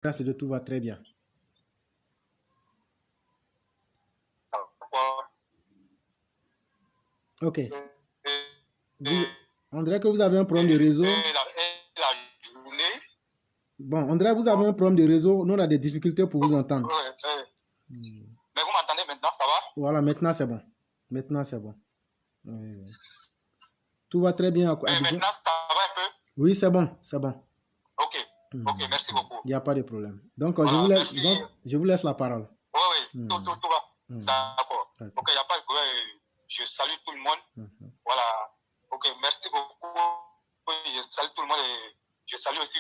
Grâce à Dieu, tout va très bien. Ok. On dirait que vous avez un problème de réseau. Bon, on dirait que vous avez un problème de réseau. Nous, on a des difficultés pour vous entendre. Mais vous m'entendez maintenant, ça va? Voilà, maintenant c'est bon. Maintenant c'est bon. Oui, oui. Tout va très bien. Mais maintenant, ça va un peu? Oui, c'est bon, c'est bon. Ok, ok, merci beaucoup. Il n'y a pas de problème. Donc, Voilà, je vous laisse la parole. Oui, oui, tout va. D'accord. Ok, il n'y a pas de problème. Je salue tout le monde. Voilà. Ok, merci beaucoup. Je salue tout le monde et je salue aussi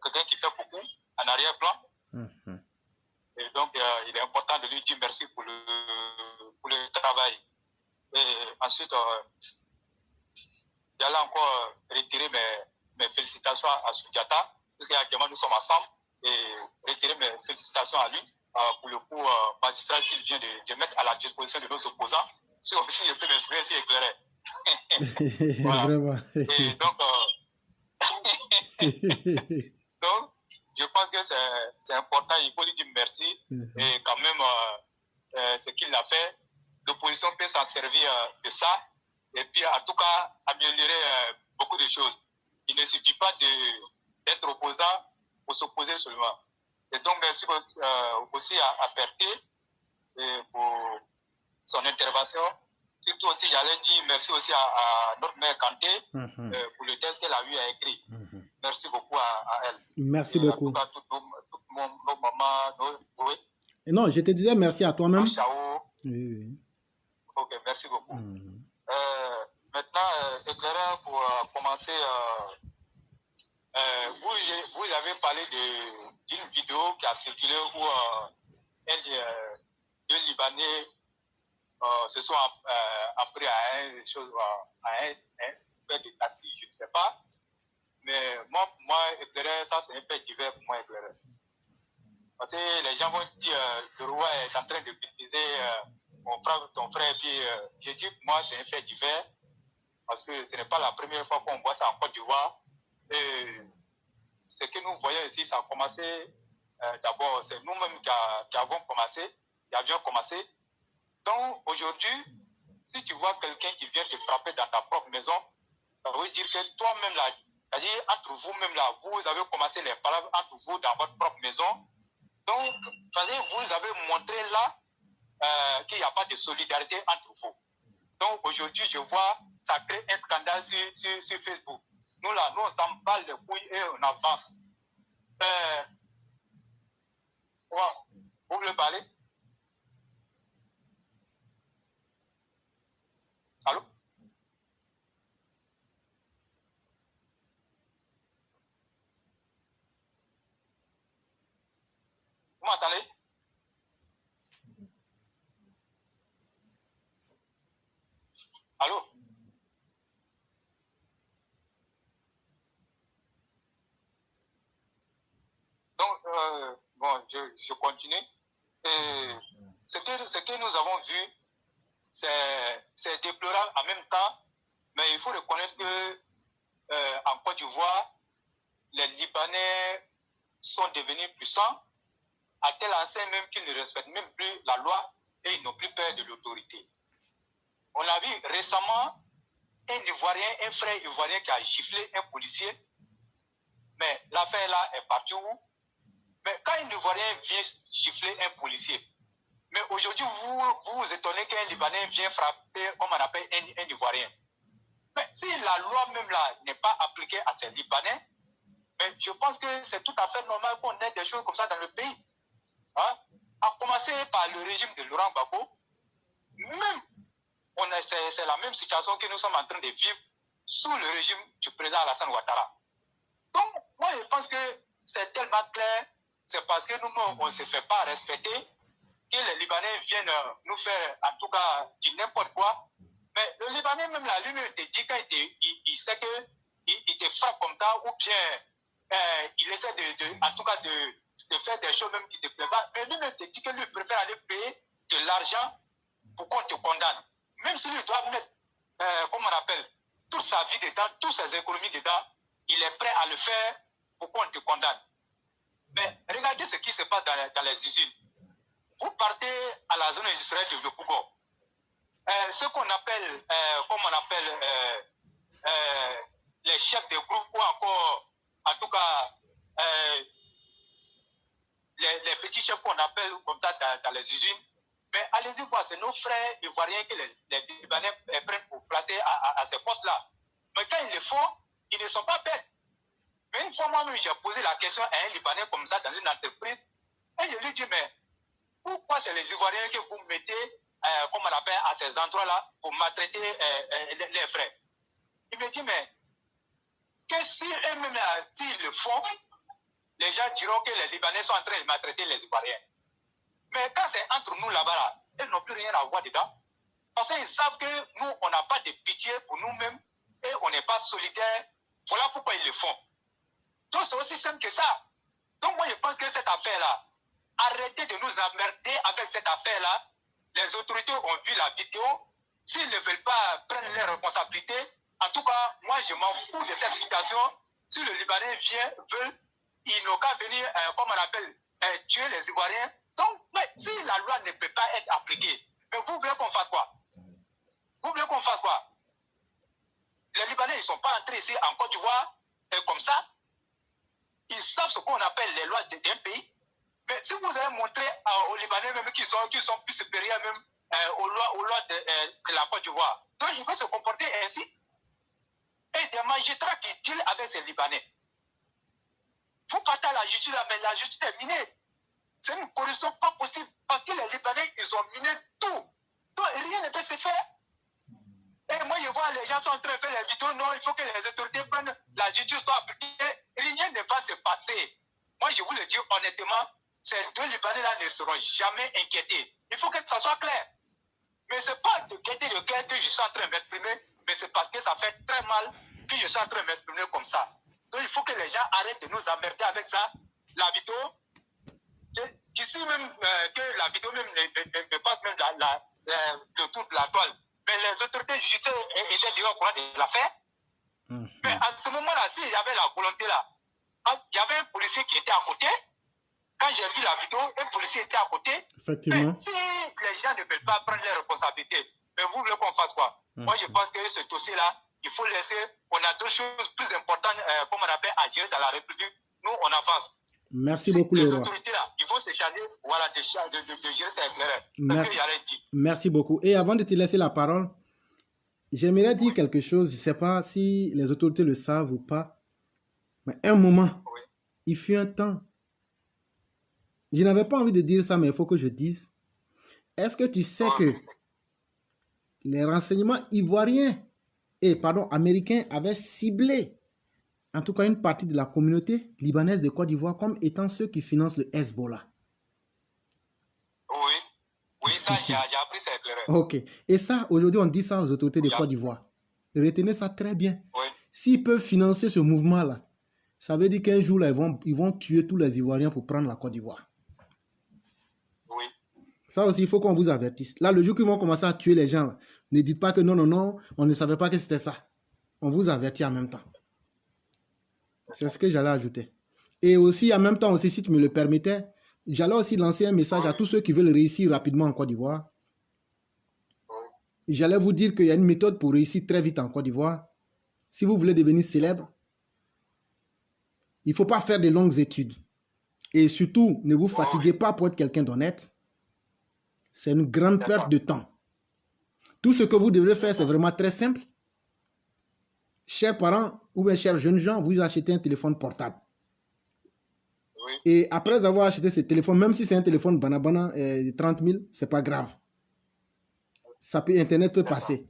quelqu'un qui fait beaucoup en arrière-plan. Et donc, il est important de lui dire merci pour le travail. Et ensuite, j'allais encore retirer mes félicitations à Soudjata, puisqu'actuellement nous sommes ensemble, et retirer mes félicitations à lui pour le coup magistral qu'il vient de mettre à la disposition de nos opposants. Si aussi je peux m'exprimer si éclairé. Voilà. Vraiment. Et donc, je pense que c'est important, il faut lui dire merci. Et quand même, ce qu'il a fait, l'opposition peut s'en servir de ça. Et puis, en tout cas, améliorer beaucoup de choses. Il ne suffit pas d'être opposant pour s'opposer seulement. Et donc, merci aussi à Perté pour son intervention. Surtout aussi, j'allais dire merci aussi à notre mère Kanté pour le texte qu'elle a eu à écrire. Merci beaucoup à elle. Merci beaucoup. En tout cas, toutes nos mamans, oui. Et non, je te disais merci à toi-même. Oui. Ok, merci beaucoup. Maintenant, éclairant pour commencer, vous avez parlé d'une vidéo qui a circulé où deux Libanais se sont appris à un fait de taxi, je ne sais pas. Mais moi, éclairé, ça c'est un fait divers pour moi, éclairé. Parce que les gens vont dire le roi est en train de critiquer ton frère, puis je dis moi c'est un fait divers. Parce que ce n'est pas la première fois qu'on voit ça en Côte d'Ivoire. Et ce que nous voyons ici, ça a commencé, d'abord, c'est nous-mêmes qui avions commencé. Donc, aujourd'hui, si tu vois quelqu'un qui vient te frapper dans ta propre maison, ça veut dire que toi-même, là, c'est-à-dire entre vous-même, là, vous avez commencé les paroles entre vous dans votre propre maison. Donc, vous avez montré là qu'il n'y a pas de solidarité entre vous. Donc aujourd'hui, je vois, ça crée un scandale sur Facebook. Nous là, nous on s'emballe les couilles et on avance. Vous voulez parler? Allô? Vous m'entendez? Allô? Donc, bon, je continue. Et ce que nous avons vu, c'est déplorable en même temps, mais il faut reconnaître que en Côte d'Ivoire, les Libanais sont devenus puissants, à tel enseigne même qu'ils ne respectent même plus la loi et ils n'ont plus peur de l'autorité. On a vu récemment un frère ivoirien qui a giflé un policier, mais l'affaire là est partie où? Mais quand un Ivoirien vient gifler un policier, mais aujourd'hui vous vous étonnez qu'un Libanais vient frapper, comme on appelle un Ivoirien. Mais si la loi même là n'est pas appliquée à ces Libanais, mais je pense que c'est tout à fait normal qu'on ait des choses comme ça dans le pays. Hein? À commencer par le régime de Laurent Gbagbo, même c'est la même situation que nous sommes en train de vivre sous le régime du président Alassane Ouattara. Donc, moi, je pense que c'est tellement clair, c'est parce que nous, on ne se fait pas respecter que les Libanais viennent nous faire, en tout cas, du n'importe quoi. Mais le Libanais, même là, lui-même, te dit quand il sait qu'il te frappe comme ça, ou bien il essaie en tout cas, de faire des choses même qui ne te plaisent pas. Mais lui-même te dit que lui préfère aller payer de l'argent pour qu'on te condamne. Même si lui doit mettre, comme on appelle, toute sa vie dedans, toutes ses économies dedans, il est prêt à le faire pourquoi on te condamne. Mais regardez ce qui se passe dans les usines. Vous partez à la zone industrielle de Yopougon. Ce qu'on appelle, les chefs de groupe ou encore, en tout cas, les petits chefs qu'on appelle comme ça dans les usines. Mais allez-y voir, c'est nos frères ivoiriens que les Libanais prennent pour placer à ces postes-là. Mais quand ils le font, ils ne sont pas bêtes. Mais une fois moi-même, j'ai posé la question à un Libanais comme ça dans une entreprise, et je lui dis, mais pourquoi c'est les Ivoiriens que vous mettez, comme on appelle, à ces endroits-là pour maltraiter les frères? Il me dit, mais que si eux-mêmes, s'ils le font, les gens diront que les Libanais sont en train de maltraiter les Ivoiriens. Mais quand c'est entre nous là-bas, là, ils n'ont plus rien à voir dedans. Parce qu'ils savent que nous, on n'a pas de pitié pour nous-mêmes et on n'est pas solidaires. Voilà pourquoi ils le font. Donc c'est aussi simple que ça. Donc moi je pense que cette affaire-là, arrêtez de nous emmerder avec cette affaire-là. Les autorités ont vu la vidéo. S'ils ne veulent pas prendre leurs responsabilités, en tout cas, moi je m'en fous de cette situation. Si le Libanais veut, ils n'ont qu'à venir, comme on appelle, tuer les Ivoiriens. Donc, mais si la loi ne peut pas être appliquée, mais vous voulez qu'on fasse quoi? Vous voulez qu'on fasse quoi? Les Libanais, ils ne sont pas entrés ici en Côte d'Ivoire comme ça. Ils savent ce qu'on appelle les lois d'un pays. Mais si vous avez montré aux Libanais même qu'ils sont plus supérieurs même aux lois de la Côte d'Ivoire, donc il faut se comporter ainsi. Et des magistrats qui dealent avec ces Libanais. Vous partez à la justice, mais la justice est minée. C'est une corruption pas possible parce que les Libanais, ils ont miné tout. Donc rien ne peut se faire. Et moi, je vois les gens sont en train de faire les vidéos. Non, il faut que les autorités prennent la justice soit appliquée. Rien ne va se passer. Moi, je vous le dis honnêtement, ces deux Libanais-là ne seront jamais inquiétés. Il faut que ça soit clair. Mais ce n'est pas de gaieté de cœur que je suis en train de m'exprimer, mais c'est parce que ça fait très mal que je suis en train de m'exprimer comme ça. Donc il faut que les gens arrêtent de nous emmerder avec ça. La vidéo, d'ici même que la vidéo même ne passe même le tour de la toile. Mais les autorités judiciaires étaient déjà au courant de l'affaire. Mais à ce moment-là, s'il y avait la volonté là, il y avait un policier qui était à côté. Quand j'ai vu la vidéo, un policier était à côté. Effectivement. Mais si les gens ne veulent pas prendre les responsabilités, mais vous voulez qu'on fasse quoi? Moi, je pense que ce dossier-là, il faut laisser. On a d'autres choses plus importantes, comme on appelle, à gérer dans la République. Nous, on avance. Merci beaucoup, le Les roi. autorités là, il faut se charger voilà, de gérer ces éclairages. Merci. Merci beaucoup. Et avant de te laisser la parole, j'aimerais dire quelque chose. Je ne sais pas si les autorités le savent ou pas. Mais un moment, il fut un temps. Je n'avais pas envie de dire ça, mais il faut que je dise. Est-ce que tu sais que les renseignements ivoiriens américains avaient ciblé, en tout cas une partie de la communauté libanaise de Côte d'Ivoire comme étant ceux qui financent le Hezbollah? Oui, ça, j'ai appris, c'est éclairé. Ok. Et ça, aujourd'hui, on dit ça aux autorités de Côte d'Ivoire. Retenez ça très bien. Oui. S'ils peuvent financer ce mouvement-là, ça veut dire qu'un jour, là, ils vont tuer tous les Ivoiriens pour prendre la Côte d'Ivoire. Oui. Ça aussi, il faut qu'on vous avertisse. Là, le jour qu'ils vont commencer à tuer les gens, là, ne dites pas que non, on ne savait pas que c'était ça. On vous avertit en même temps. C'est ce que j'allais ajouter. Et aussi, en même temps, aussi, si tu me le permettais, j'allais aussi lancer un message à tous ceux qui veulent réussir rapidement en Côte d'Ivoire. J'allais vous dire qu'il y a une méthode pour réussir très vite en Côte d'Ivoire. Si vous voulez devenir célèbre, il ne faut pas faire de longues études. Et surtout, ne vous fatiguez pas pour être quelqu'un d'honnête. C'est une grande perte de temps. Tout ce que vous devrez faire, c'est vraiment très simple. Chers parents ou bien chers jeunes gens, vous achetez un téléphone portable. Et après avoir acheté ce téléphone, même si c'est un téléphone banabana de 30 000, ce n'est pas grave. Internet peut passer.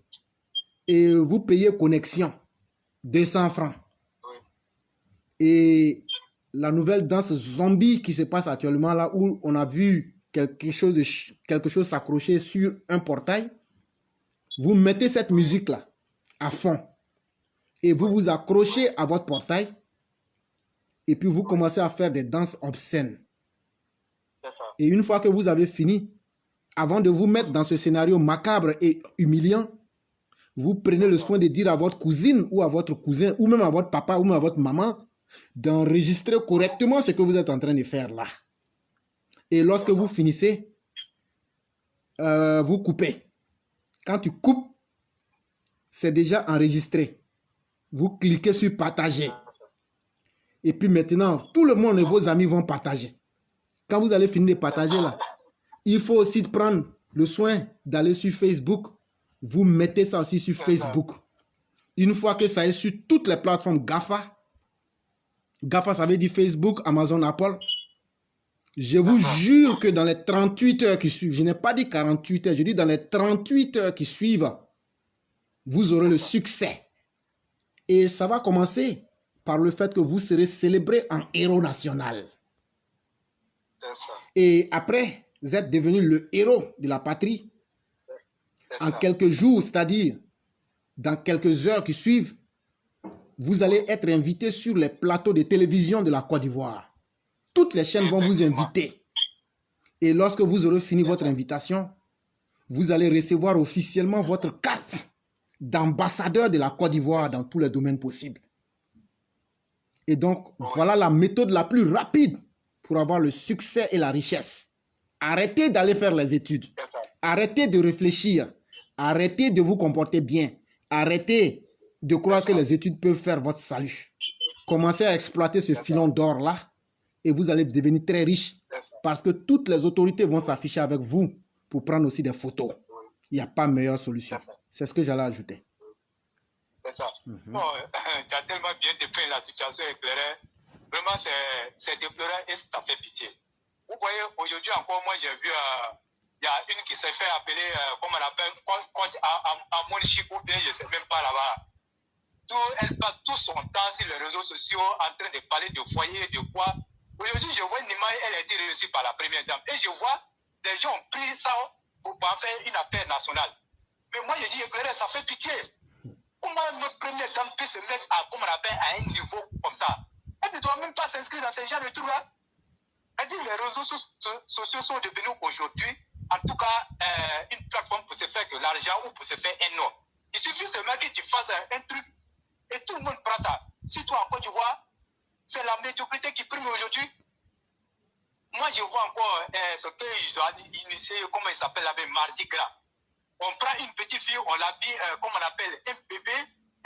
Et vous payez connexion, 200 francs. Et la nouvelle danse zombie qui se passe actuellement là, où on a vu quelque chose s'accrocher sur un portail, vous mettez cette musique-là à fond. Et vous vous accrochez à votre portail. Et puis vous commencez à faire des danses obscènes. Et une fois que vous avez fini, avant de vous mettre dans ce scénario macabre et humiliant, vous prenez le soin de dire à votre cousine ou à votre cousin ou même à votre papa ou même à votre maman d'enregistrer correctement ce que vous êtes en train de faire là. Et lorsque vous finissez, vous coupez. Quand tu coupes, c'est déjà enregistré. Vous cliquez sur partager. Et puis maintenant, tout le monde et vos amis vont partager. Quand vous allez finir de partager là, il faut aussi prendre le soin d'aller sur Facebook. Vous mettez ça aussi sur Facebook. Une fois que ça est sur toutes les plateformes GAFA, GAFA ça veut dire Facebook, Amazon, Apple. Je vous jure que dans les 38 heures qui suivent, je n'ai pas dit 48 heures, je dis dans les 38 heures qui suivent, vous aurez le succès. Et ça va commencer par le fait que vous serez célébré en héros national. Et après, vous êtes devenu le héros de la patrie. En quelques jours, c'est-à-dire dans quelques heures qui suivent, vous allez être invité sur les plateaux de télévision de la Côte d'Ivoire. Toutes les chaînes vont vous inviter. Et lorsque vous aurez fini votre invitation, vous allez recevoir officiellement votre carte d'ambassadeur de la Côte d'Ivoire dans tous les domaines possibles. Et donc, voilà la méthode la plus rapide pour avoir le succès et la richesse. Arrêtez d'aller faire les études. Arrêtez de réfléchir. Arrêtez de vous comporter bien. Arrêtez de croire que les études peuvent faire votre salut. Commencez à exploiter ce filon d'or-là et vous allez devenir très riche parce que toutes les autorités vont s'afficher avec vous pour prendre aussi des photos. Il n'y a pas meilleure solution. C'est ce que j'allais ajouter. C'est ça. Bon, tu as tellement bien dépeint la situation éclairée. Vraiment, c'est déplorant et ça fait pitié. Vous voyez, aujourd'hui encore, moi, j'ai vu, il y a une qui s'est fait appeler, comment on appelle, coach à Monchic ou bien, je ne sais même pas là-bas. Elle passe tout son temps sur les réseaux sociaux en train de parler de foyer, de quoi. Aujourd'hui, je vois une image, elle a été reçue par la première dame. Et je vois, les gens ont pris ça pour faire une affaire nationale. Mais moi, je dis, éclairé, ça fait pitié. Comment notre première dame peut se mettre à, comme on appelle, à un niveau comme ça? Elle ne doit même pas s'inscrire dans ce genre de trucs-là. Elle dit les réseaux sociaux sont devenus aujourd'hui, en tout cas, une plateforme pour se faire de l'argent ou pour se faire un nom. Il suffit seulement que tu fasses un truc et tout le monde prend ça. Si toi, encore, tu vois, c'est la médiocrité qui prime aujourd'hui. Moi, je vois encore ce qu'ils ont initié, comment il s'appelle, avec Mardi Gras. On prend une petite fille, on l'habille, comme on appelle, un bébé,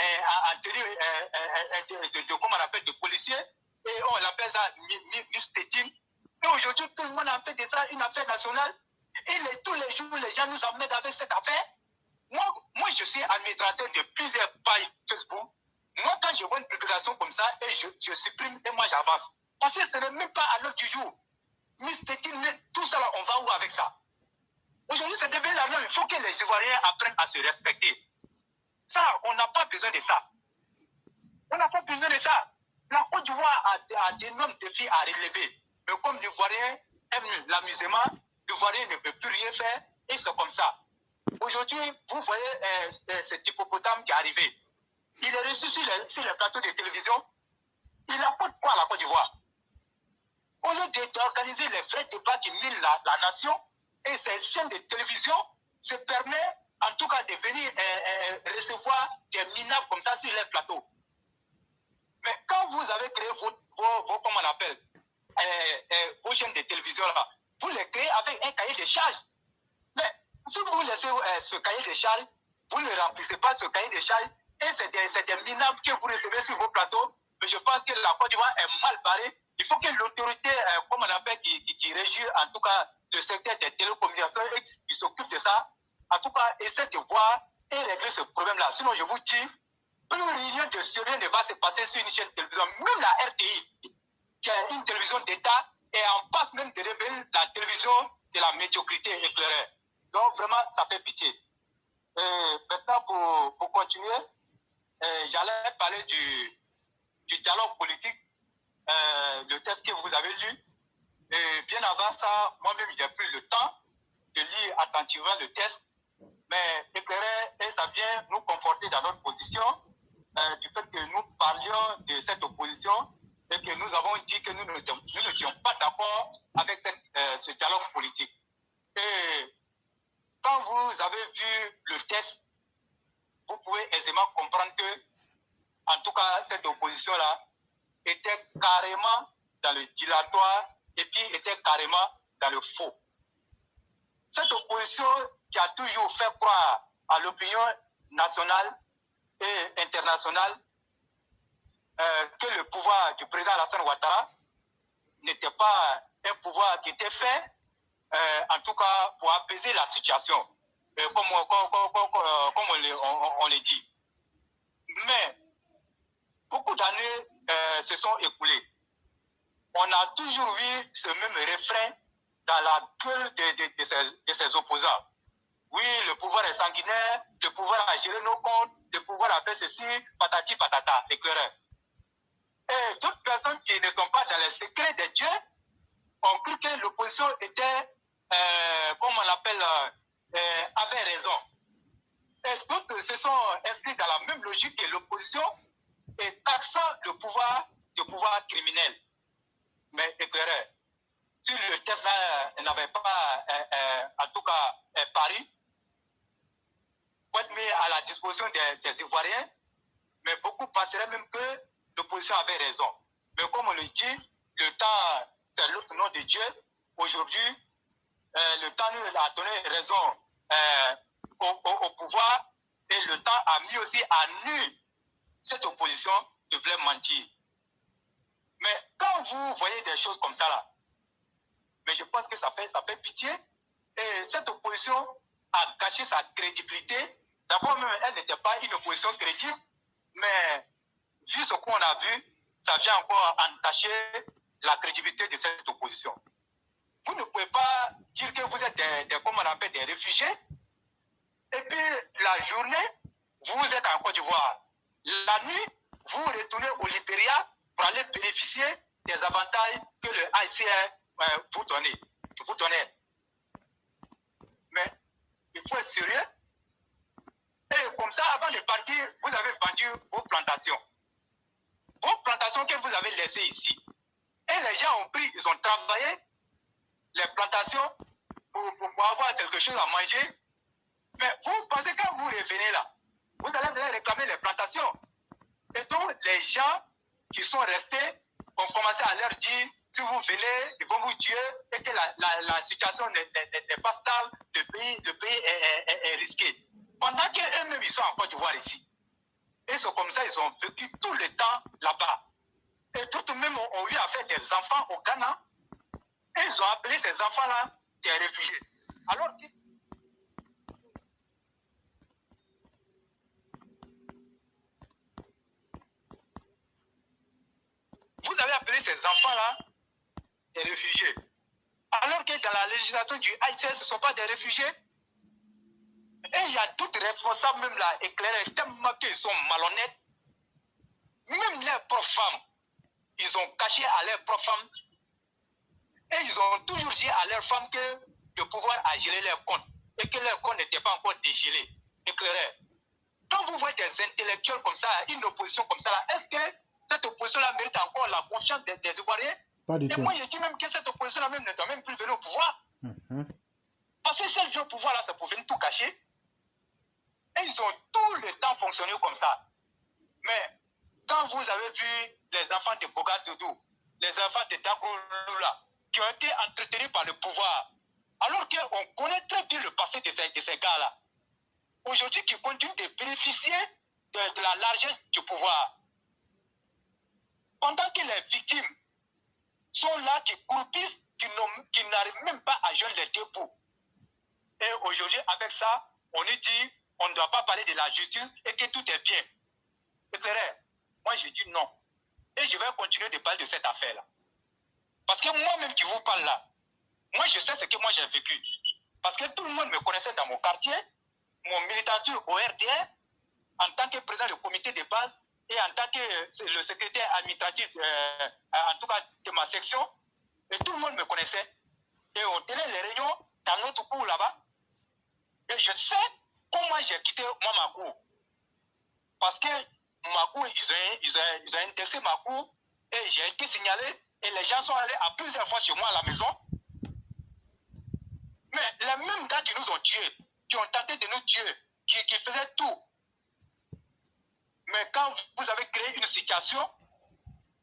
en tenue comment on appelle, de policier, et on l'appelle ça Miss Tétine. Et aujourd'hui, tout le monde a fait de ça une affaire nationale. Et tous les jours, les gens nous emmènent avec cette affaire. Moi, je suis administrateur de plusieurs pages Facebook. Moi, quand je vois une publication comme ça, et je supprime et moi j'avance. Parce que ce n'est même pas à l'heure du jour. Miss Tétine, tout ça là, on va où avec ça? Aujourd'hui, c'est devenu la norme. Il faut que les Ivoiriens apprennent à se respecter. Ça, on n'a pas besoin de ça. On n'a pas besoin de ça. La Côte d'Ivoire a d'énormes défis à relever. Mais comme l'Ivoirien aime l'amusement, l'Ivoirien ne peut plus rien faire, et c'est comme ça. Aujourd'hui, vous voyez cet hippopotame qui est arrivé. Il est reçu sur les plateaux de télévision. Il apporte quoi à la Côte d'Ivoire? Au lieu d'organiser les vrais débats qui minent la nation, et ces chaînes de télévision se permettent en tout cas de venir recevoir des minables comme ça sur les plateaux. Mais quand vous avez créé vos comment on appelle, vos chaînes de télévision là, vous les créez avec un cahier de charges. Mais si vous laissez ce cahier de charges, vous ne remplissez pas ce cahier de charges, et c'est des minables que vous recevez sur vos plateaux. Mais je pense que la Côte d'Ivoire est mal barrée. Il faut que l'autorité, comme on appelle, qui régit en tout cas le secteur des télécommunications et qui s'occupe de ça, en tout cas, essaie de voir et régler ce problème-là. Sinon, je vous dis, plus rien de sérieux ne va se passer sur une chaîne de télévision. Même la RTI, qui est une télévision d'État, est en passe même de devenir la télévision de la médiocrité éclairée. Donc, vraiment, ça fait pitié. Maintenant, pour continuer, j'allais parler du dialogue politique, le texte que vous avez lu. Et bien avant ça, moi-même, j'ai pris le temps de lire attentivement le texte. Mais éclairé, et ça vient nous conforter dans notre position, du fait que nous parlions de cette opposition et que nous avons dit que nous n'étions pas d'accord avec ce dialogue politique. Et quand vous avez vu le texte, vous pouvez aisément comprendre que, en tout cas, cette opposition-là était carrément dans le dilatoire et puis était carrément dans le faux. Cette opposition qui a toujours fait croire à l'opinion nationale et internationale que le pouvoir du président Alassane Ouattara n'était pas un pouvoir qui était fait, en tout cas pour apaiser la situation, comme on le dit. Mais beaucoup d'années se sont écoulées. On a toujours vu ce même refrain dans la gueule de ses opposants. Oui, le pouvoir est sanguinaire, le pouvoir a géré nos comptes, le pouvoir a fait ceci, patati patata, éclaireur. Et d'autres personnes qui ne sont pas dans les secrets des dieux ont cru que l'opposition était, comme on l'appelle, avait raison. Et d'autres se sont inscrits dans la même logique que l'opposition et taxant le pouvoir de pouvoir criminel. Mais éclaireur, si le test n'avait pas, en tout cas, pari, pour être mis à la disposition des Ivoiriens, mais beaucoup penseraient même que l'opposition avait raison. Mais comme on le dit, le temps, c'est l'autre nom de Dieu. Aujourd'hui, le temps nous a donné raison au pouvoir et le temps a mis aussi à nu cette opposition de voulait mentir. Mais quand vous voyez des choses comme ça là, mais je pense que ça fait pitié. Et cette opposition a gâché sa crédibilité. D'abord même, elle n'était pas une opposition crédible, mais vu ce qu'on a vu, ça vient encore entacher la crédibilité de cette opposition. Vous ne pouvez pas dire que vous êtes comme on appelle des réfugiés, et puis la journée, vous êtes en Côte d'Ivoire. La nuit, vous retournez au Libéria pour aller bénéficier des avantages que le HCR vous donnez. Mais il faut être sérieux. Et comme ça, avant de partir, vous avez vendu vos plantations. Vos plantations que vous avez laissées ici. Et les gens ont pris, ils ont travaillé les plantations pour avoir quelque chose à manger. Mais vous pensez que quand vous revenez là, vous allez venir réclamer les plantations. Et donc, les gens qui sont restés ont commencé à leur dire, si vous venez, ils vont vous tuer, et que la situation n'est pas stable, le pays est risqué. Pendant qu'eux-mêmes, ils sont en Côte d'Ivoire ici. Et c'est comme ça, ils ont vécu tout le temps là-bas. Et d'autres même ont eu à faire des enfants au Ghana. Et ils ont appelé ces enfants-là des réfugiés. Alors que vous avez appelé ces enfants-là des réfugiés. Alors que dans la législation du Haïtien, ce ne sont pas des réfugiés. Et il y a d'autres responsables même là, éclairés, tellement qu'ils sont malhonnêtes. Même les propres femmes, ils ont caché à leurs propres femmes. Et ils ont toujours dit à leurs femmes que le pouvoir a gelé leurs comptes. Et que leurs comptes n'étaient pas encore dégelés. Éclairés. Quand vous voyez des intellectuels comme ça, une opposition comme ça, est-ce que cette opposition-là mérite encore la confiance des Ivoiriens? Pas du tout. Et moi, je dis même que cette opposition-là même ne doit même plus venir au pouvoir. Parce que si elle vient au pouvoir, là, c'est pour venir tout cacher. Et ils ont tout le temps fonctionné comme ça. Mais quand vous avez vu les enfants de Bogadoudou, les enfants de Dagoloula, qui ont été entretenus par le pouvoir, alors qu'on connaît très bien le passé de ces gars-là, aujourd'hui qui continuent de bénéficier de la largesse du pouvoir, pendant que les victimes sont là, qui croupissent, qui n'arrivent même pas à joindre les deux bouts. Et aujourd'hui, avec ça, on nous dit on ne doit pas parler de la justice et que tout est bien. C'est vrai. Moi, je dis non. Et je vais continuer de parler de cette affaire-là. Parce que moi-même qui vous parle là, moi, je sais ce que moi j'ai vécu. Parce que tout le monde me connaissait dans mon quartier, mon militanture au RDR, en tant que président du comité de base et en tant que le secrétaire administratif, en tout cas de ma section. Et tout le monde me connaissait. Et on tenait les réunions dans notre cours là-bas. Et je sais comment j'ai quitté moi ma cour. Parce que ma cour, ils ont indexé ma cour et j'ai été signalé et les gens sont allés à plusieurs fois chez moi à la maison. Mais les mêmes gars qui nous ont tués, qui ont tenté de nous tuer, qui faisaient tout. Mais quand vous avez créé une situation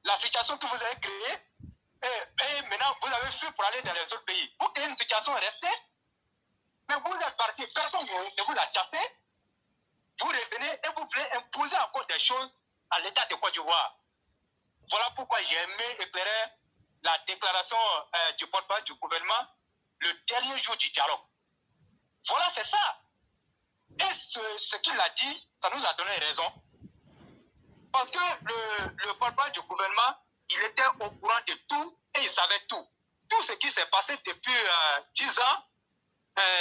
la situation que vous avez créée, et maintenant vous avez fui pour aller dans les autres pays. Pour qu'il y ait une situation restée, mais vous êtes parti, personne ne vous a chassé, vous revenez et vous voulez imposer encore des choses à l'État de Côte d'Ivoire. Voilà pourquoi j'ai aimé éclairer la déclaration du porte-parole du gouvernement le dernier jour du dialogue. Voilà, c'est ça. Et ce qu'il a dit, ça nous a donné raison. Parce que le porte-parole du gouvernement, il était au courant de tout et il savait tout. Tout ce qui s'est passé depuis 10 ans,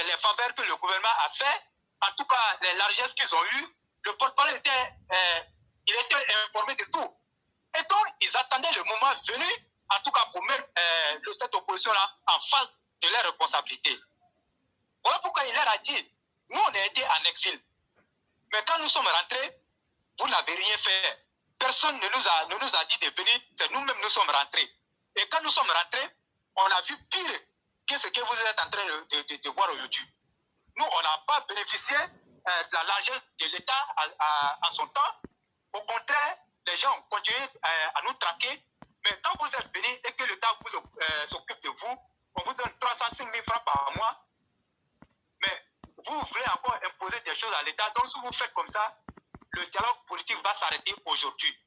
les faveurs que le gouvernement a fait, en tout cas les largesses qu'ils ont eues, le porte-parole était informé de tout. Et donc, ils attendaient le moment venu, en tout cas pour mettre cette opposition-là en face de leurs responsabilités. Voilà pourquoi il leur a dit, nous on a été en exil. Mais quand nous sommes rentrés, vous n'avez rien fait. Personne ne nous a dit de venir, c'est nous-mêmes nous sommes rentrés. Et quand nous sommes rentrés, on a vu pire que ce que vous êtes en train de voir aujourd'hui. Nous, on n'a pas bénéficié de la largesse de l'État en son temps. Au contraire, les gens ont continué à nous traquer. Mais quand vous êtes venus et que l'État s'occupe de vous, on vous donne 305 000 francs par mois. Mais vous voulez encore imposer des choses à l'État. Donc, si vous faites comme ça, le dialogue politique va s'arrêter aujourd'hui.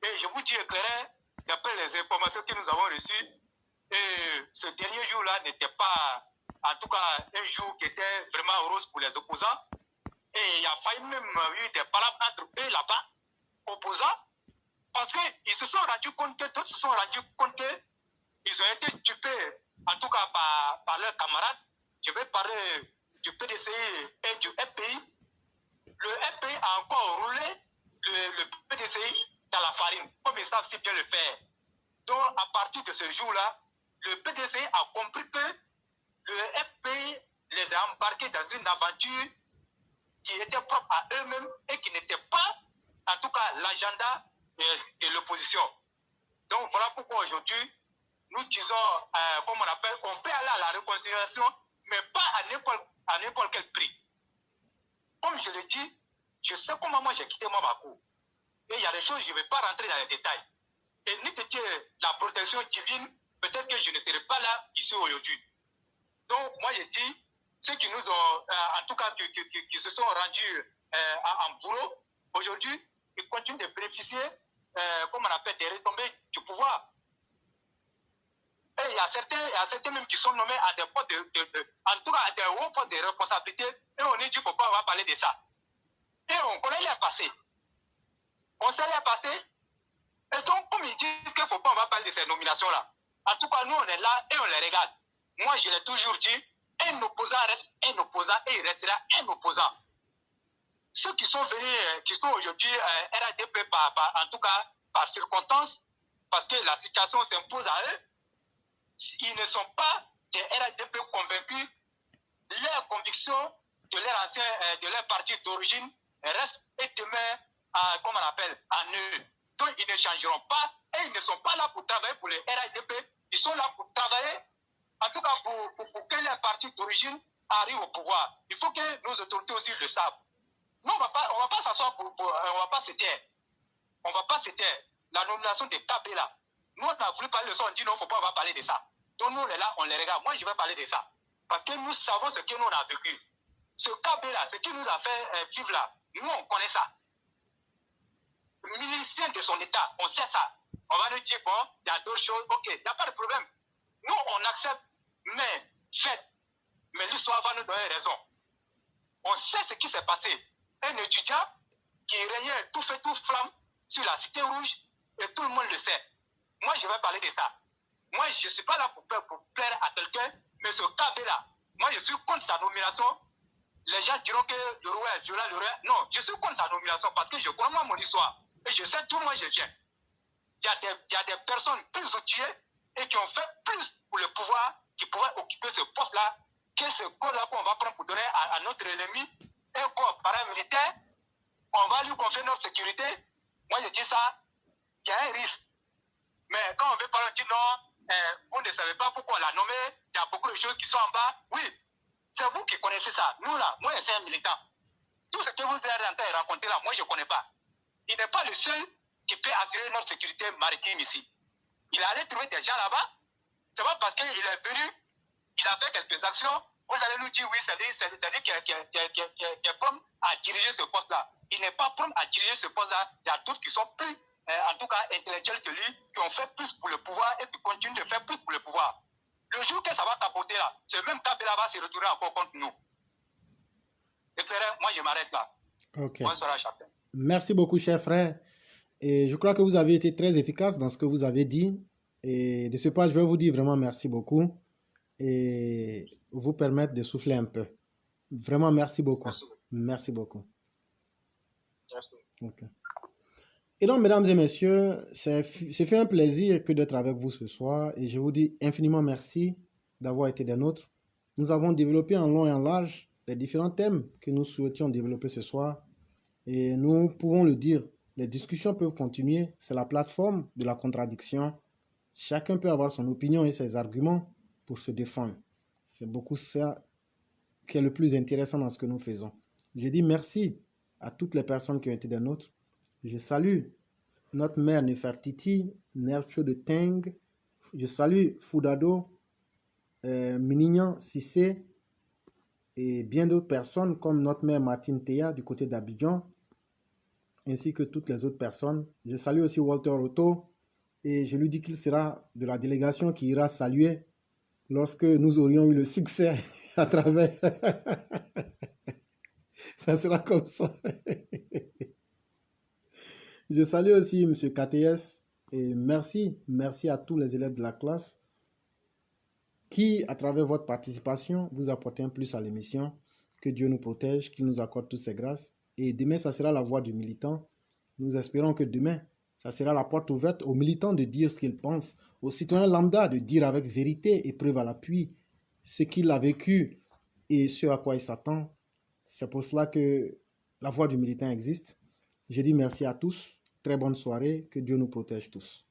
Et je vous dis éclairé, d'après les informations que nous avons reçues, et ce dernier jour-là n'était pas, en tout cas, un jour qui était vraiment rose pour les opposants. Et il y a failli même eu des palabres entre eux là-bas, opposants, parce qu'ils se sont rendus compte que d'autres se sont rendus compte qu'ils ont été dupés, en tout cas par leurs camarades. Je vais parler du PDCI et du FPI. Le FPI a encore roulé le PDCI dans la farine, comme ils savent si bien le faire. Donc, à partir de ce jour-là, le PDCI a compris que le FPI les a embarqués dans une aventure qui était propre à eux-mêmes et qui n'était pas, en tout cas, l'agenda de l'opposition. Donc, voilà pourquoi aujourd'hui, nous disons, comme on appelle, on peut aller à la réconciliation, mais pas à n'importe quel prix. Comme je l'ai dit, je sais comment moi j'ai quitté Bamako. Et il y a des choses, je ne vais pas rentrer dans les détails. Et ni que la protection divine, peut-être que je ne serai pas là, ici aujourd'hui. Donc, moi, je dis, ceux qui nous ont, en tout cas, qui se sont rendus en boulot, aujourd'hui, ils continuent de bénéficier, comme on appelle, des retombées du pouvoir. Et il y a certains même qui sont nommés à des postes en tout cas, à des hauts postes de responsabilité, et on dit, pourquoi on va parler de ça. Et on connaît les passés. On sait les passés. Et donc, comme ils disent qu'il ne faut pas, on va parler de ces nominations-là. En tout cas, nous, on est là et on les regarde. Moi, je l'ai toujours dit, un opposant reste un opposant et il restera un opposant. Ceux qui sont venus, qui sont aujourd'hui RADP, en tout cas, par circonstance, parce que la situation s'impose à eux, ils ne sont pas des RADP convaincus. Leurs convictions de leur parti d'origine restent et demeurent, comme on appelle, en eux. Donc, ils ne changeront pas et ils ne sont pas là pour travailler pour les RADP. Ils sont là pour travailler, en tout cas, pour que leur parti d'origine arrive au pouvoir. Il faut que nos autorités aussi le savent. Nous, on ne va pas s'asseoir on ne va pas se taire. On ne va pas se taire. La nomination de Kabila, nous, on a voulu parler de ça, on dit non, il ne faut pas, on va parler de ça. Donc, nous, on est là, on les regarde. Moi, je vais parler de ça. Parce que nous savons ce que nous, on a vécu. Ce Kabila, ce qui nous a fait vivre là, nous, on connaît ça. Le ministère de son État, on sait ça. On va nous dire, bon, il y a d'autres choses, ok, il n'y a pas de problème. Nous, on accepte, mais faites. Mais l'histoire va nous donner raison. On sait ce qui s'est passé. Un étudiant qui régnait tout fait, tout flamme sur la cité rouge, et tout le monde le sait. Moi, je vais parler de ça. Moi, je ne suis pas là pour plaire à quelqu'un, mais ce Kabila, moi, je suis contre sa nomination. Les gens diront que le roi est violent, le roi. Non, je suis contre sa nomination parce que je connais moi mon histoire. Et je sais d'où moi je viens. Il y a des personnes plus outillées et qui ont fait plus pour le pouvoir, qui pourraient occuper ce poste-là, que ce corps-là qu'on va prendre pour donner à notre ennemi, un corps paramilitaire. On va lui confier notre sécurité. Moi, je dis ça, il y a un risque. Mais quand on veut parler, on dit non, vous ne savez pas pourquoi on l'a nommé, il y a beaucoup de choses qui sont en bas. Oui, c'est vous qui connaissez ça. Nous, là, moi, c'est un militant. Tout ce que vous êtes en train de raconter là, moi, je ne connais pas. Il n'est pas le seul qui peut assurer notre sécurité maritime ici. Il allait trouver des gens là-bas. C'est pas parce qu'il est venu, il a fait quelques actions, vous allez nous dire oui, c'est lui qui est prompt à diriger ce poste-là. Il n'est pas prompt à diriger ce poste-là. Il y a d'autres qui sont plus, en tout cas, intellectuels que lui, qui ont fait plus pour le pouvoir et qui continuent de faire plus pour le pouvoir. Le jour que ça va capoter là, ce même cap-là va se retourner encore contre nous. Et frère, moi je m'arrête là. Ok. Bonsoir à chacun. Merci beaucoup, cher frère. Et je crois que vous avez été très efficace dans ce que vous avez dit. Et de ce pas, je vais vous dire vraiment merci beaucoup et vous permettre de souffler un peu. Vraiment, merci beaucoup. Merci. Merci beaucoup. Merci. Ok. Et donc, mesdames et messieurs, c'est fait un plaisir que d'être avec vous ce soir et je vous dis infiniment merci d'avoir été des nôtres. Nous avons développé en long et en large les différents thèmes que nous souhaitions développer ce soir et nous pouvons le dire, les discussions peuvent continuer, c'est la plateforme de la contradiction. Chacun peut avoir son opinion et ses arguments pour se défendre. C'est beaucoup ça qui est le plus intéressant dans ce que nous faisons. Je dis merci à toutes les personnes qui ont été des nôtres. Je salue notre mère Nefertiti, Nercho de Teng. Je salue Foudado, Minignan Sissé et bien d'autres personnes comme notre mère Martine Théa du côté d'Abidjan, ainsi que toutes les autres personnes. Je salue aussi Walter Otto et je lui dis qu'il sera de la délégation qui ira saluer lorsque nous aurions eu le succès à travers. Ça sera comme ça. Je salue aussi M. KTS et merci à tous les élèves de la classe qui, à travers votre participation, vous apportez un plus à l'émission. Que Dieu nous protège, qu'il nous accorde toutes ses grâces. Et demain, ça sera la voix du militant. Nous espérons que demain, ça sera la porte ouverte aux militants de dire ce qu'ils pensent, aux citoyens lambda de dire avec vérité et preuve à l'appui ce qu'il a vécu et ce à quoi il s'attend. C'est pour cela que la voix du militant existe. Je dis merci à tous. Très bonne soirée. Que Dieu nous protège tous.